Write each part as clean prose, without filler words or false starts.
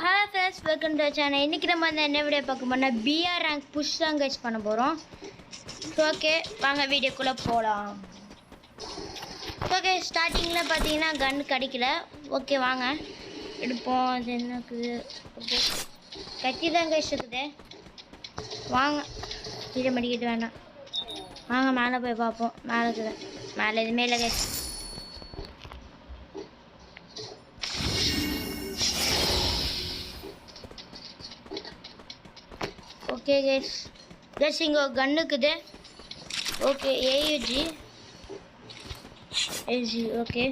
Hello friends, welcome to our channel. இன்னைக்கு நம்ம என்ன வீடியோ பார்க்க போறோம்னா BR rank push தான் guys பண்ண போறோம். ஓகே வாங்க வீடியோக்குள்ள போலாம். ஓகே ஸ்டார்டிங்ல பாத்தீங்கன்னா கன் கிடைக்கல. ஓகே வாங்க எடுப்போம். அது என்னக்கு ஓகே கத்தி தான் guys இருக்குது. வாங்க கீழே மடிக்கிட்டு வேண்டாம். வாங்க மேலே போய் பார்ப்போம். மேலே இருக்குது. மேலே எதுவுமே இல்லை guys. ஓகே guys இங்கே கன் இருக்குது. ஓகே AUG ஓகே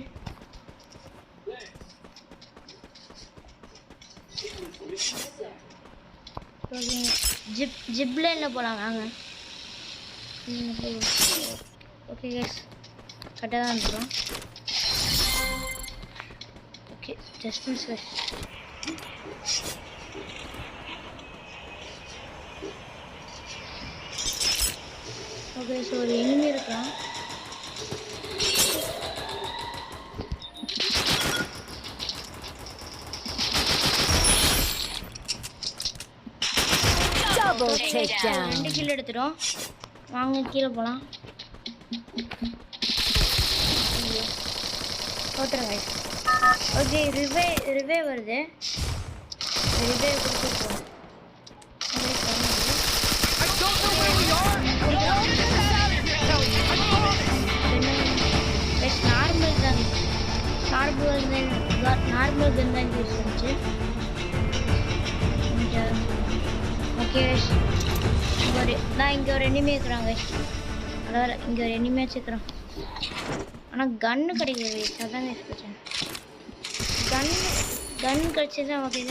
ஜிப்ல என்ன போகலாம் வாங்க. ஓகே guys கரெக்டாக தான் இருக்கிறோம். Okay just miss guys. Okay so ஒரு எனிமி இருக்கலாம். ரெண்டு கில் எடுத்துடும். வாங்க கீழே போகலாம். போட்டுருங்க. ஓகே ரிவே வருது. ரிவே கொடுத்துருக்கோம். நார்மல் கன் தான் யூஸ் பண்ணிச்சு. ஓகே நான் இங்கே ஒரு எனிமே இருக்கிறாங்க. அதாவது இங்கே ஒரு எனிமே வச்சுக்கிறோம். ஆனால் கன்னு கிடைக்கல. அதான் பிரச்சனை. கன் கிடச்சிதான் ஓகே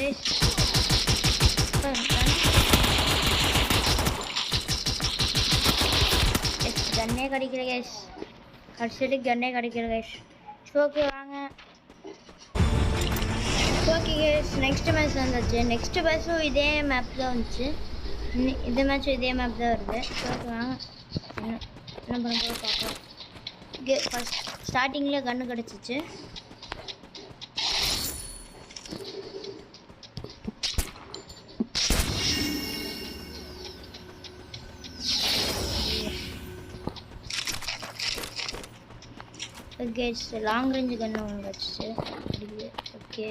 கன்னே கிடைக்கல கேஸ். கடைசிட்டு கன்னே கிடைக்கல கேஸ். ஓகே வாங்க. ஓகே கேஸ் நெக்ஸ்ட் மேட்ச் வந்துச்சு. நெக்ஸ்ட் மேட்ச்சும் இதே மேப் தான் வந்துச்சு. இந்த மேட்ச்சும் இதே மேப் தான் வருது. ஓகே வாங்க என்ன பண்ண போக பார்க்கலாம். ஓகே ஃபஸ்ட் ஸ்டார்டிங்கில் கன்று கிடச்சிச்சு. ஓகே லாங் ரேஞ்சு கன்று ஒன்று கிடச்சிச்சு. ஓகே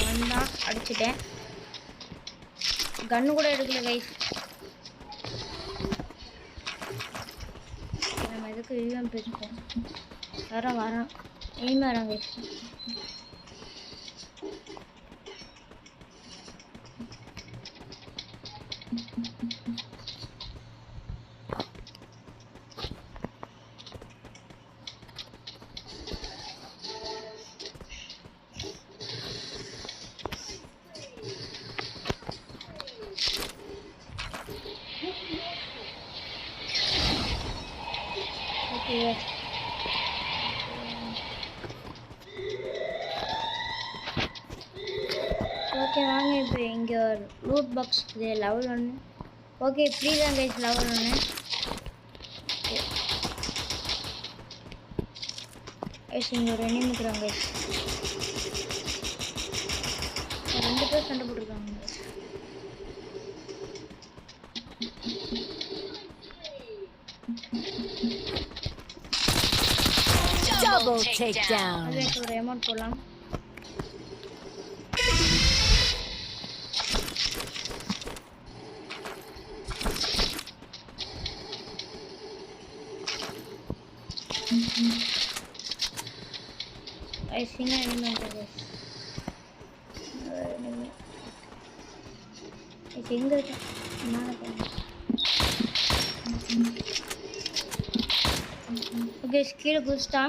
வந்தான் அடிச்சிட்டேன். கன்று கூட எடுக்கல கைஸ். நம்ம எதுக்கு யூஎம் பேசிப்போம். வரோம் எய்மே வரோம் கைஸ். ஓகே வாங்க இப்போ இங்கே ஒரு லூட் பாக்ஸ் இருக்குது. லெவல் 1. ஓகே இப்படி தான் கைஸ் லெவல் 1. கைஸ் இங்கே ஒரு எனிமி இருக்கிறாங்க கைஸ். 2 பேர் சண்டை போட்டுருக்காங்க. Double takedown. அதுக்கு ஒரு அமௌண்ட் போடலாம். ஐசிங்க எலிமெண்ட் கைஸ். இது எங்க இருக்கு? மேல போங்க. ஓகே ஸ்கீல் குஸ்டா.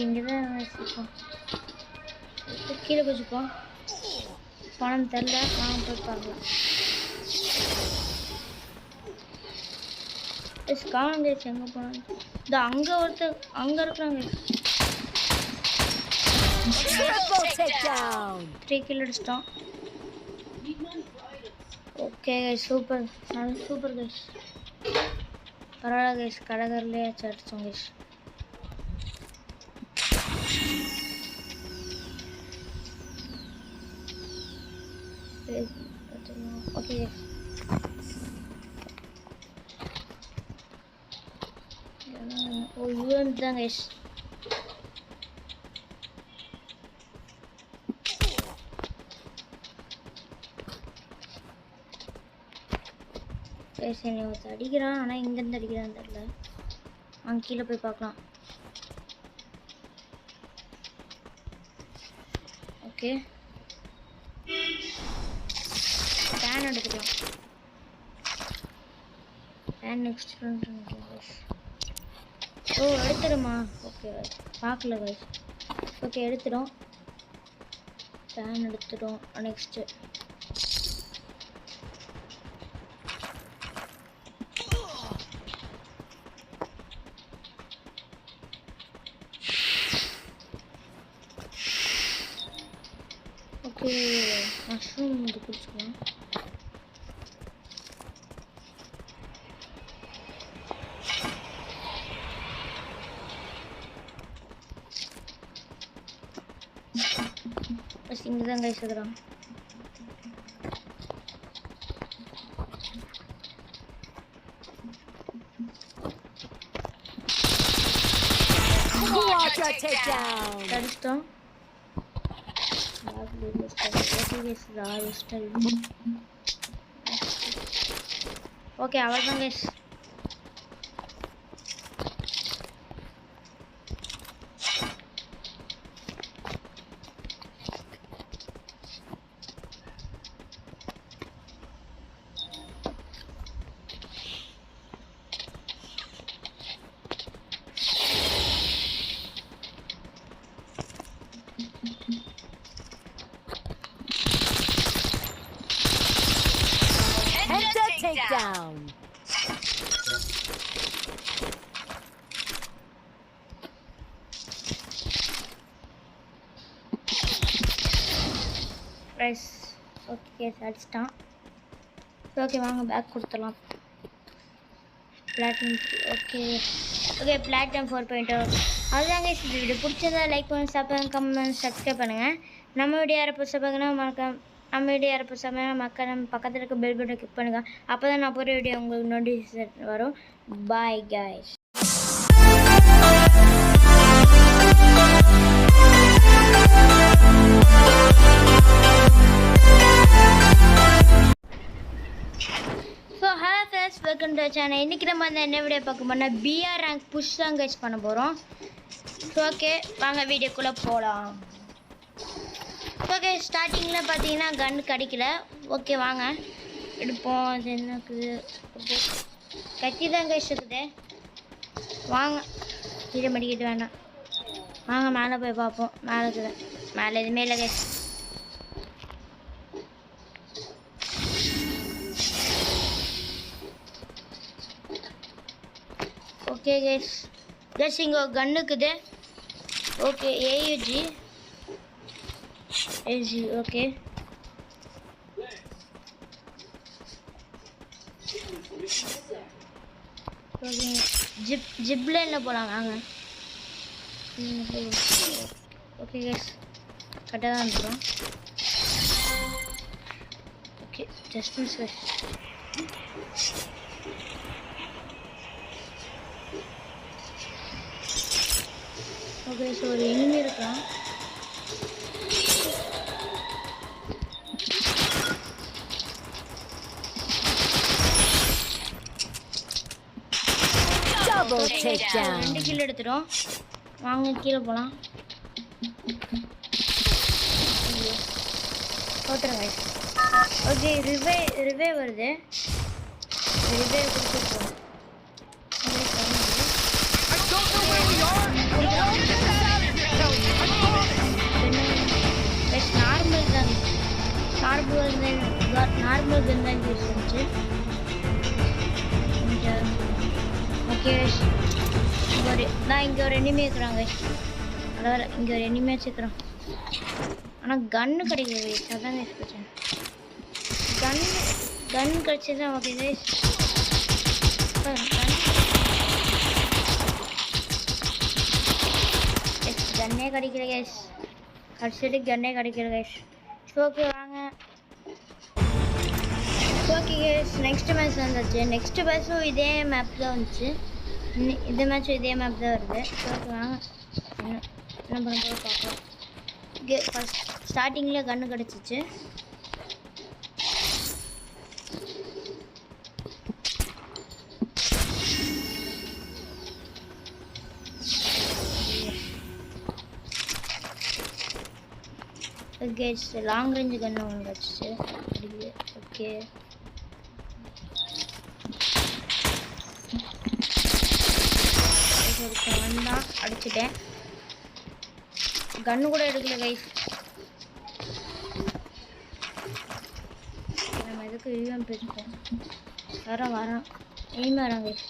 இங்கே தான் வச்சுப்போம். கீழே வச்சுப்போ. பணம் தெரில, வாங்க போய் பார்க்கலாம். காணும் கைஸ், எங்கே போனாங்க? இந்த அங்கே ஒருத்தர் அங்கே இருக்கிறாங்க. 3 கில் அடிச்சிட்டோம். Okay guys, super super guys. பரவாயில்ல கைஸ், கடகர்லேயே அடிச்சோம் கைஸ். ஓகே ஓ யூஎன் தான் கைஸ். கைஸ் என்னை ஒருத்தர் அடிக்கிறான், ஆனால் இங்கேருந்து அடிக்கிறான்னு தெரியல. அங்கே கீழே போய் பார்க்கலாம். ஓகே ஃபேன் எடுத்துக்கலாம். ஃபேன் நெக்ஸ்ட் ஓ எடுத்துருமா? ஓகே பார்க்கல கைஸ். ஓகே எடுத்துடும். ஃபேன் எடுத்துடும். நெக்ஸ்ட்டு ஓகே மஷ்ரூம் இது குடிச்சுக்கலாம். ஃபஸ்ட் இங்கே தான் கைஸ் இருக்கிறான். அடிச்சிட்டோம். ஓகே அவ்வளோதான் கைஸ். Takedown. ரைஸ் ஓகே அடிச்சிட்டான். ஓகே வாங்க பேக் கொடுத்துடலாம். பிளாட்டினம் ஓகே ஓகே பிளாட்டினம் 4.0 அதுதாங்க. இந்த வீடியோ பிடிச்சிருந்தா லைக் பண்ணி கமெண்ட் சப்ஸ்கிரைப் பண்ணுங்கள். நம்ம வீடியோ யாரை புதுசாக பார்க்கணும் மறக்காம நம்ம வீடியோ யாரை புதுசாக மக்கள் நம்ம பக்கத்தில் இருக்க பெல் பட்டனை கிளிக் பண்ணுங்கள். அப்போ தான் நான் போகிற வீடியோ உங்களுக்கு நோட்டிஃபிகேஷன் வரும். Bye guys. So hello friends, welcome to channel. இன்றைக்கி நம்ம வந்து என்ன வீடியோ பார்க்க போனால் பிஆர் ரேங்க் புஷ் தான் கைஸ் பண்ண போகிறோம். ஸோ ஓகே வாங்க வீடியோக்குள்ளே போகலாம். ஓகே ஸ்டார்டிங்கில் பார்த்தீங்கன்னா கன் கிடைக்கல. ஓகே வாங்க எடுப்போம். அது எனக்கு ஓகே கத்தி தான் கைஸ் இருக்குது. வாங்க கீழே மடிக்கிட்டு வேண்டாம், வாங்க மேலே போய் பார்ப்போம். மேலே இருக்குது, மேலே எதுவுமே இல்லை கைஸ். ஓகே கைஸ் கைஸ் இங்கே கன் இருக்குது. ஓகே ஏயுஜி ஓகே ஜிப்லைனில் போகலாம் வாங்க. ஓகே கைஸ் கரெக்டாக தான் இருக்கிறோம். Okay just miss guys. Okay so ஒரு எனிமி இருக்கான். ரெண்டு கில் எடுத்துடும். வாங்க கீழே போகலாம். போட்டுருங்க. ஓகே ரிவே வருது. ரிவே கொடுத்துருக்கோம். வந்து நார்மல் கன் தான் யூஸ் இருந்துச்சு. ஓகே இங்கே ஒரு எனிமி இருக்கிறாங்க. அதாவது இங்கே ஒரு எனிமே வச்சுக்கிறோம். ஆனால் கன்னு கிடைக்கல கைஸ், அதான் கைஸ் பிரச்சனை. கன் கிடச்சிதான் ஓகே கைஸ். கன்னே கிடைக்கல கைஸ், கடைசிட்டு கன்னே கிடைக்கல கைஸ். ஓகே வாங்க. ஓகே கைஸ், நெக்ஸ்ட் மேட்ச் வந்துச்சு. நெக்ஸ்ட் மேட்ச்சும் இதே மேப் தான் வந்துச்சு. இந்த மேட்ச்சும் இதே மேப் தான் வருது. ஓகே வாங்க, என்ன பண்ண போக பார்க்கலாம். ஓகே ஃபஸ்ட் ஸ்டார்டிங்கில் கன்று கிடச்சிச்சு. ஓகே லாங் ரேஞ்சு கன்று ஒன்று கிடச்சிச்சு. ஓகே வந்தான், அடிச்சிட்டேன். கன்று கூட எடுக்கல கைஸ். நம்ம எதுக்கு யூஎம் பேசுவோம். வரோம் எனிமே வரோம் கைஸ்.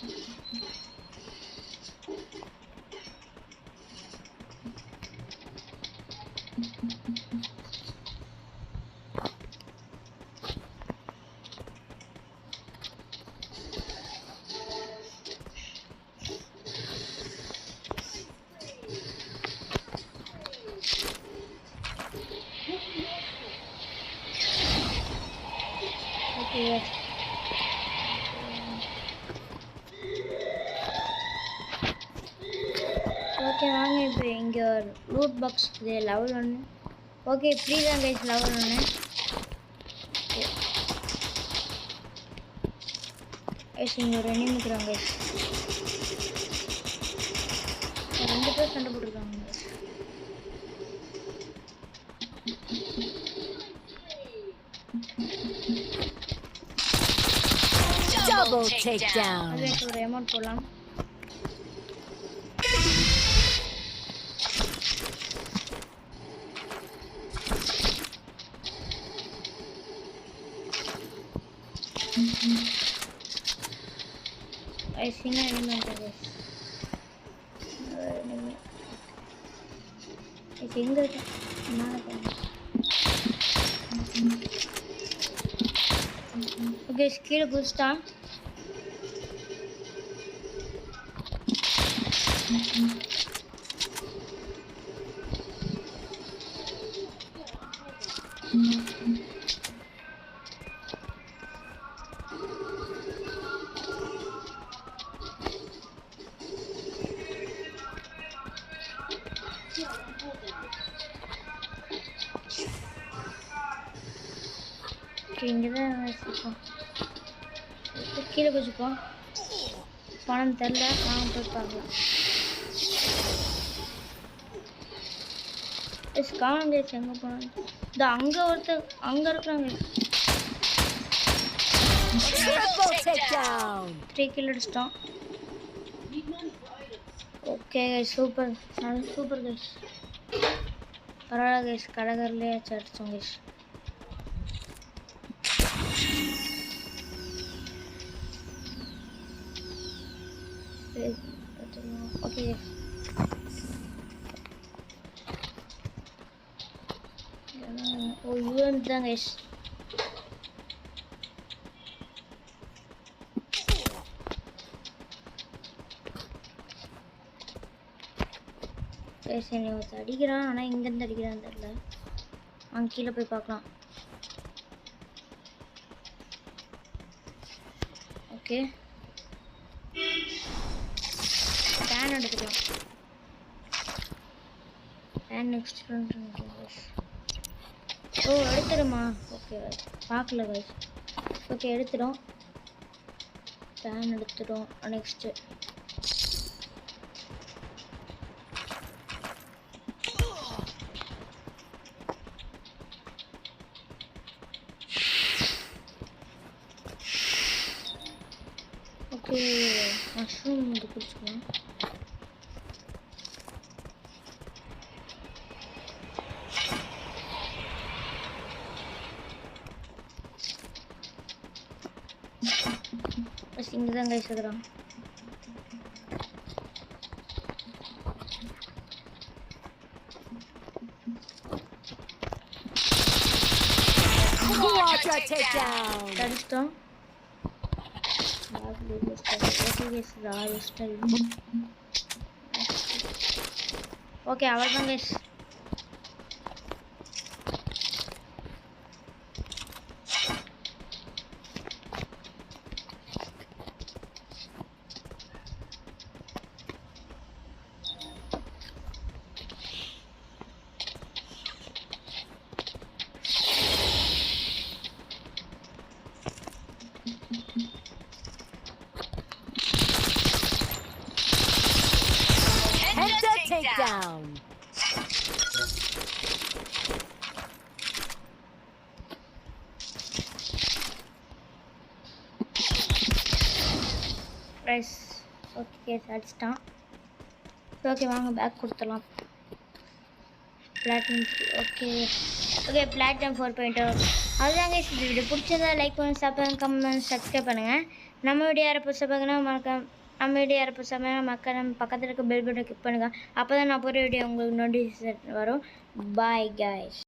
ஓகே வாங்க, இப்போ இங்கே root box level 1. Okay free தான் கைஸ் லெவல் 1. கைஸ் இங்கே ஒரு எனிமி இருக்கிறாங்க கைஸ். 2 பேர் சண்டை போட்டுருக்காங்க. Double takedown. அதே ஒரு அமௌண்ட் போடலாம். ஐசிங்க எலிமெண்ட் எங்க இருக்கு? ஓகே கீழே குதிச்சிட்டான். இங்கே தான் வச்சுப்போம். கீழே குதிப்போம். பணம் தெரில, நான் போய் பார்க்கலாம். காணுங்க எங்கே போனாங்க. இந்த அங்கே ஒருத்தர் அங்கே இருக்கிறாங்க. 3 கில் அடிச்சிட்டோம். Okay super super guys. பரவாயில்ல கைஸ், கடகர்லேயே அடிச்சோம் கைஸ். ஓகே ஓ யூஎம் தான் கைஸ். கைஸ் என்னை ஒருத்தர் அடிக்கிறான், ஆனால் இங்கேருந்து அடிக்கிறான்னு தெரியல. அங்கே கீழே போய் பார்க்கலாம். ஓகே ஃபேன் எடுத்துக்கலாம். ஃபேன் நெக்ஸ்ட் ஓ எடுத்துடுமா? ஓகே பார்க்கல கைஸ். ஓகே எடுத்துடும். ஃபேன் எடுத்துடும். நெக்ஸ்ட்டு ஓகே மஷ்ரூம் இது குடிச்சுக்கலாம். இங்கே தான் கைஸ் இருக்கிறான். Quadra takedown. தடுத்தோம். ஓகே அவ்வளோதான் guys. Penta takedown. Rise okay அடிச்சிட்டான். ஓகே வாங்க பேக் கொடுத்துடலாம். பிளாட்டினம் ஓகே ஓகே பிளாட்டினம் 4.0 அதுதான் கைஸ். இந்த வீடியோ பிடிச்சிருந்தா லைக் பண்ணுங்கள், சாப்பிடுங்க, கமெண்ட், சப்ஸ்கிரைப் பண்ணுங்கள். நம்ம வீடியோ யாரை புதுசாக பார்க்கணும் நம்ம வீடியோ யாரை புதுசாக மக்கள் நம்ம பக்கத்தில் இருக்க பெல் பட்டனை கிளிக் பண்ணுங்கள். அப்போ தான் நான் போகிற வீடியோ உங்களுக்கு நோட்டிஃபிகேஷன் வரும். Bye guys.